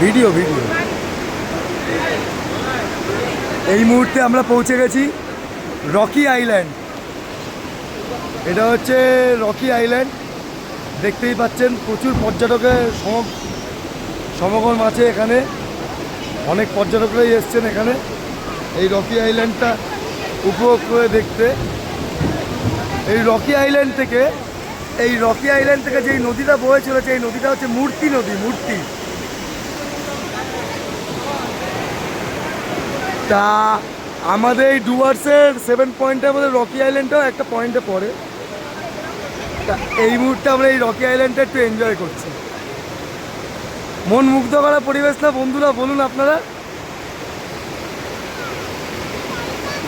Video video. এই মুহূর্তে আমরা পৌঁছে গেছি রকি আইল্যান্ড। এটা হচ্ছে রকি আইল্যান্ড, দেখতেই পাচ্ছেন প্রচুর পর্যটকের সমাগম আছে এখানে। অনেক পর্যটকরাই এসছেন এখানে এই রকি আইল্যান্ডটা উপভোগ করে দেখতে। এই রকি আইল্যান্ড থেকে যেই নদীটা বয়ে চলেছে, এই নদীটা হচ্ছে মূর্তি নদী। তা আমাদের এই ডুয়ার্সের 7 পয়েন্টের মধ্যে রকি আইল্যান্ডটাও একটা পয়েন্টে পড়ে। তা এই মুহূর্তে আমরা এই রকি আইল্যান্ডটা একটু এনজয় করছি। মন মুগ্ধ করা পরিবেশ না বন্ধুরা, বলুন আপনারা?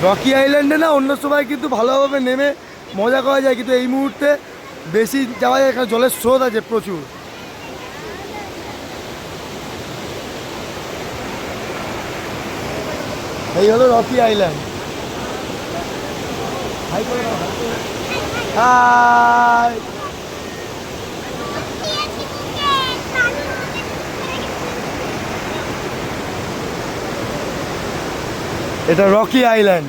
রকি আইল্যান্ডে না অন্য সময় কিন্তু ভালোভাবে নেমে মজা করা যায়, কিন্তু এই মুহূর্তে বেশি যাওয়া যায়, এখানে জলের স্রোত আছে প্রচুর। এই হলো রকি আইল্যান্ড। হাই, এটা রকি আইল্যান্ড।